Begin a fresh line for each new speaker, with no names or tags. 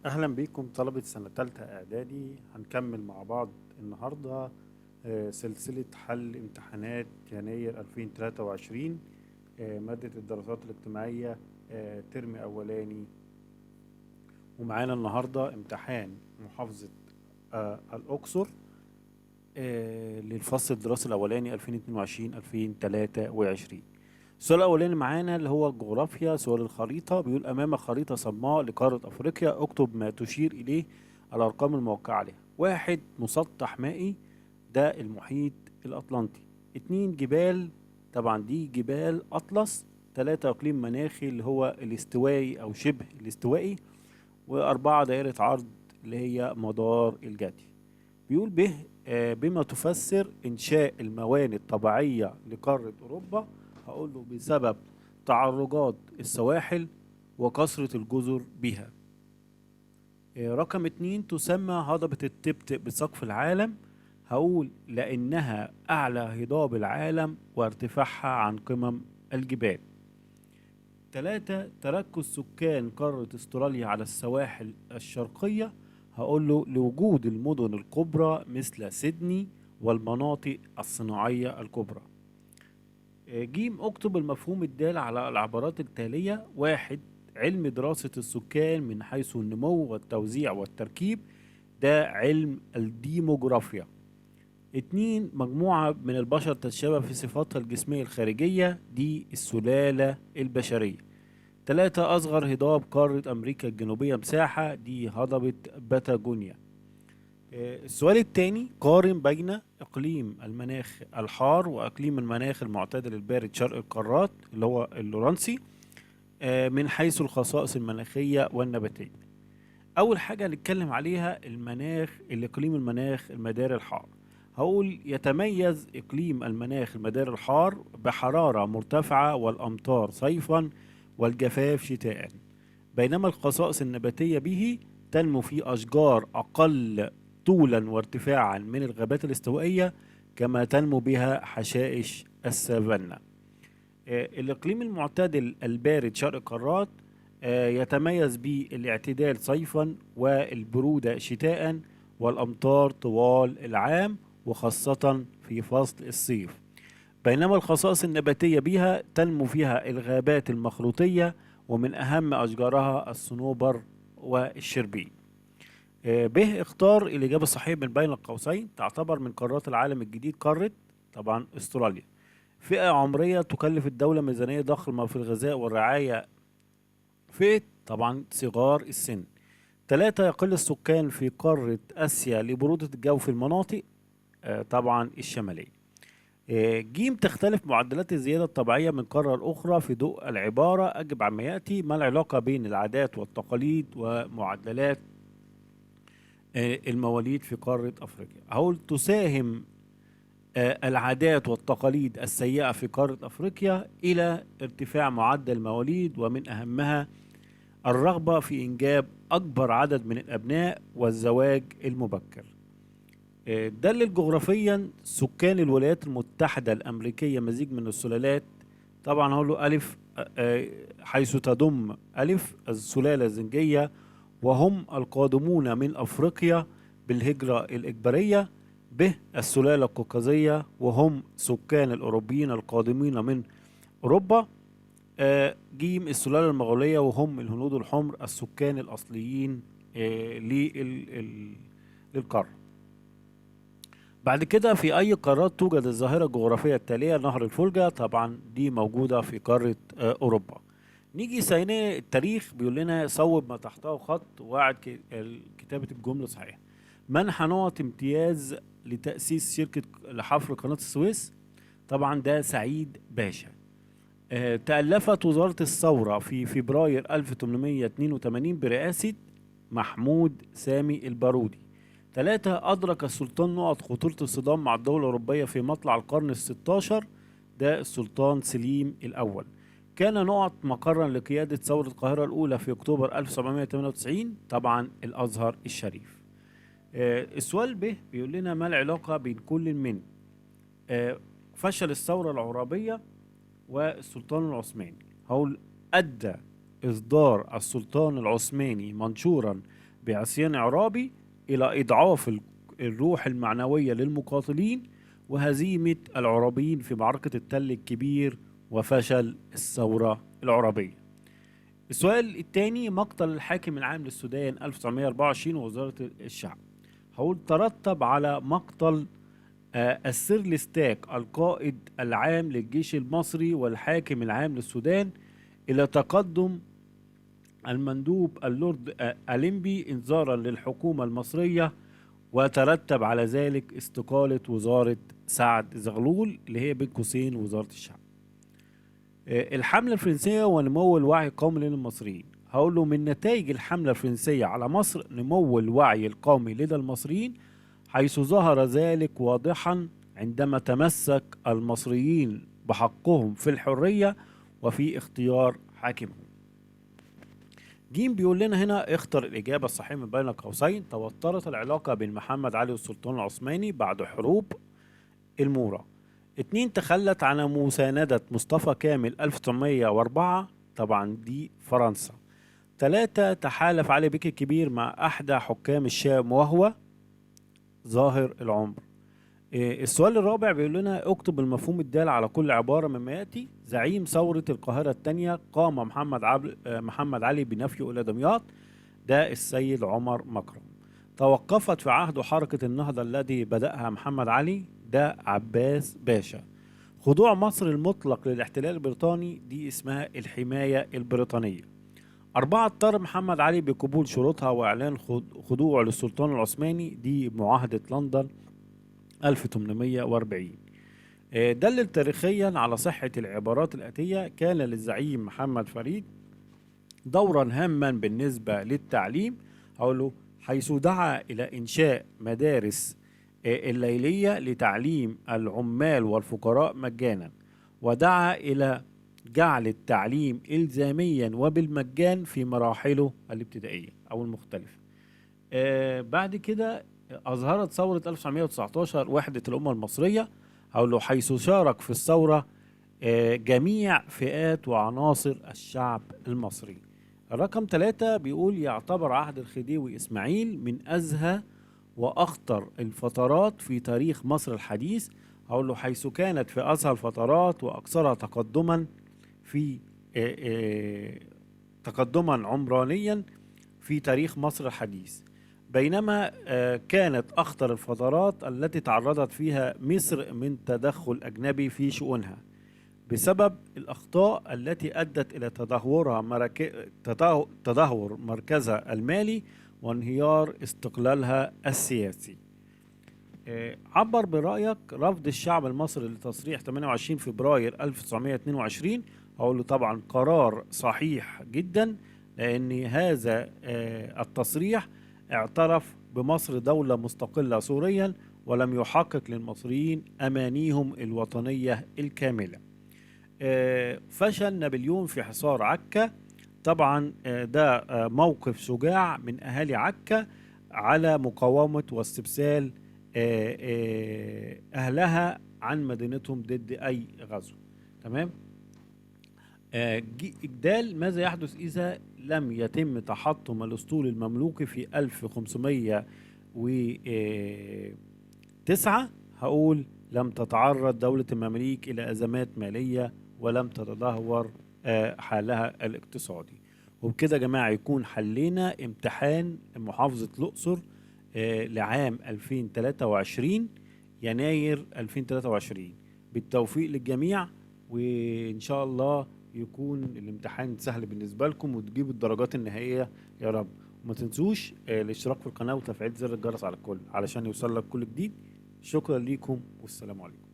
أهلا بيكم طلبة سنة تالتة إعدادي. هنكمل مع بعض النهاردة سلسلة حل امتحانات يناير 2023، مادة الدراسات الاجتماعية، ترم أولاني. ومعانا النهاردة امتحان محافظة الأقصر للفصل الدراسي الأولاني 2022-2023. السؤال الأولاني معانا اللي هو الجغرافيا. سؤال الخريطة بيقول: أمامك خريطة صماء لقارة أفريقيا، اكتب ما تشير إليه الأرقام الموقعة عليها. 1 مسطح مائي، ده المحيط الأطلنطي. 2 جبال، طبعا دي جبال أطلس. 3 إقليم مناخي اللي هو الاستوائي أو شبه الاستوائي. و4 دائرة عرض اللي هي مدار الجدي. بيقول به بما تفسر إنشاء الموانئ الطبيعية لقارة أوروبا. هقول له: بسبب تعرجات السواحل وكثرة الجزر بها. رقم 2: تسمى هضبة التبت بسقف العالم. هقول: لأنها أعلى هضاب العالم وارتفاعها عن قمم الجبال. 3: تركز سكان قارة استراليا على السواحل الشرقية. هقول له: لوجود المدن الكبرى مثل سيدني والمناطق الصناعية الكبرى. جيم: اكتب المفهوم الدال على العبارات التالية. 1: علم دراسة السكان من حيث النمو والتوزيع والتركيب، ده علم الديموغرافيا. 2: مجموعة من البشر تتشابه في صفاتها الجسمية الخارجية، دي السلالة البشرية. 3: أصغر هضاب قارة أمريكا الجنوبية مساحة، دي هضبة باتاجونيا. السؤال الثاني: قارن بين إقليم المناخ الحار وإقليم المناخ المعتدل البارد شرق القارات اللي هو اللورنسي من حيث الخصائص المناخية والنباتية. أول حاجة هنتكلم عليها الإقليم المناخ المدار الحار. هقول: يتميز إقليم المناخ المدار الحار بحرارة مرتفعة والأمطار صيفا والجفاف شتاء، بينما الخصائص النباتية به تنمو فيه أشجار أقل طولا وارتفاعا من الغابات الاستوائية، كما تنمو بها حشائش السافانا. الإقليم المعتدل البارد شرق القارات يتميز بالاعتدال صيفا والبرودة شتاء والأمطار طوال العام وخاصة في فصل الصيف، بينما الخصائص النباتية بها تنمو فيها الغابات المخروطية ومن أهم أشجارها الصنوبر والشربين. به اختار الإجابة الصحيحة من بين القوسين. تعتبر من قارات العالم الجديد قارة طبعا استراليا. فئة عمرية تكلف الدولة ميزانية ضخمة في الغذاء والرعاية، فئة طبعا صغار السن. 3: يقل السكان في قارة آسيا لبرودة الجو في المناطق طبعا الشمالية. جيم: تختلف معدلات الزيادة الطبيعية من قارة لأخرى في ضوء العبارة. أجب عما يأتي: ما العلاقة بين العادات والتقاليد ومعدلات المواليد في قارة أفريقيا؟ هقول: تساهم العادات والتقاليد السيئة في قارة أفريقيا إلى ارتفاع معدل المواليد، ومن أهمها الرغبة في إنجاب أكبر عدد من الأبناء والزواج المبكر. دلل جغرافيا سكان الولايات المتحدة الأمريكية مزيج من السلالات. طبعا هقول له: ألف حيث تضم ألف السلالة الزنجية وهم القادمون من أفريقيا بالهجرة الإجبارية. ب السلالة القوقازية وهم سكان الأوروبيين القادمين من أوروبا. جيم السلالة المغولية وهم الهنود الحمر السكان الأصليين للقارة. بعد كده: في أي قارات توجد الظاهرة الجغرافية التالية؟ نهر الفولجا، طبعا دي موجودة في قارة أوروبا. نيجي ثانيا التاريخ. بيقول لنا: صوب ما تحته خط واعد كتابة الجملة صحيحة. منح نقط امتياز لتأسيس شركة لحفر قناة السويس. طبعا ده سعيد باشا. تألفت وزارة الثورة في فبراير 1882 برئاسة محمود سامي البارودي. 3: أدرك السلطان نقط خطورة الصدام مع الدولة الأوروبية في مطلع القرن الستاشر، ده السلطان سليم الأول. كان نقط مقرا لقيادة ثورة القاهرة الأولى في أكتوبر 1798، طبعا الأزهر الشريف. السؤال به بيقول لنا: ما العلاقة بين كل من فشل الثورة العرابية والسلطان العثماني؟ هقول: أدى إصدار السلطان العثماني منشورا بعصيان إعرابي إلى إضعاف الروح المعنوية للمقاتلين وهزيمة العرابيين في معركة التل الكبير وفشل الثورة العربية. السؤال الثاني: مقتل الحاكم العام للسودان 1924 ووزارة الشعب. هقول ترتب على مقتل السيرلستاك القائد العام للجيش المصري والحاكم العام للسودان إلى تقدم المندوب اللورد أليمبي إنذارا للحكومة المصرية، وترتب على ذلك استقالة وزارة سعد زغلول اللي هي بين قوسين وزارة الشعب. الحملة الفرنسية ونمو الوعي القومي للمصريين. هقول له من نتائج الحملة الفرنسية على مصر نمو الوعي القومي لدى المصريين، حيث ظهر ذلك واضحا عندما تمسك المصريين بحقهم في الحرية وفي اختيار حاكمهم. جيم بيقول لنا هنا اختر الإجابة الصحيحة من بين قوسين: توترت العلاقة بين محمد علي والسلطان العثماني بعد حروب المورا. 2. تخلت عن مساندة مصطفى كامل 1904، طبعا دي فرنسا. 3. تحالف علي بك الكبير مع أحدى حكام الشام وهو ظاهر العمر. السؤال الرابع بيقول لنا اكتب المفهوم الدال على كل عبارة مما يأتي: زعيم ثورة القاهرة الثانية قام محمد علي بنفيه إلى دمياط، ده السيد عمر مكرم. توقفت في عهده حركة النهضة الذي بدأها محمد علي، ده عباس باشا. خضوع مصر المطلق للاحتلال البريطاني، دي اسمها الحماية البريطانية. 4. اضطر محمد علي بقبول شروطها وإعلان خضوعه للسلطان العثماني، دي معاهدة لندن 1840. دلل تاريخيا على صحة العبارات الآتية: كان للزعيم محمد فريد دورا هاما بالنسبة للتعليم، أقوله حيث دعا إلى إنشاء مدارس الليلية لتعليم العمال والفقراء مجانا، ودعا إلى جعل التعليم إلزاميا وبالمجان في مراحله الابتدائية أو المختلفة. بعد كده أظهرت ثورة 1919 وحدة الأمة المصرية، أو حيث شارك في الثورة جميع فئات وعناصر الشعب المصري. الرقم 3 بيقول يعتبر عهد الخديوي إسماعيل من أزهى وأخطر الفترات في تاريخ مصر الحديث، أقول له حيث كانت في أزهى الفترات وأكثرها تقدما في تقدما عمرانيا في تاريخ مصر الحديث، بينما كانت أخطر الفترات التي تعرضت فيها مصر من تدخل أجنبي في شؤونها بسبب الأخطاء التي أدت إلى تدهور مركزها المالي وانهيار استقلالها السياسي. عبر برأيك: رفض الشعب المصري لتصريح 28 فبراير 1922. أقول له طبعا قرار صحيح جدا، لأن هذا التصريح اعترف بمصر دولة مستقلة سوريا ولم يحقق للمصريين أمانيهم الوطنية الكاملة. فشل نابليون في حصار عكا، طبعا ده موقف شجاع من أهالي عكا على مقاومة واستبسال أهلها عن مدينتهم ضد أي غزو. تمام. إجدال: ماذا يحدث إذا لم يتم تحطم الأسطول المملوكي في 1509؟ هقول لم تتعرض دولة المماليك إلى أزمات مالية ولم تتدهور حالها الاقتصادي. وبكده يا جماعة يكون حلينا امتحان محافظة الأقصر لعام 2023 يناير 2023. بالتوفيق للجميع، وإن شاء الله يكون الامتحان سهل بالنسبة لكم وتجيبوا الدرجات النهائية يا رب. وما تنسوش الاشتراك في القناة وتفعيل زر الجرس على الكل علشان يوصل لك كل جديد. شكرا ليكم والسلام عليكم.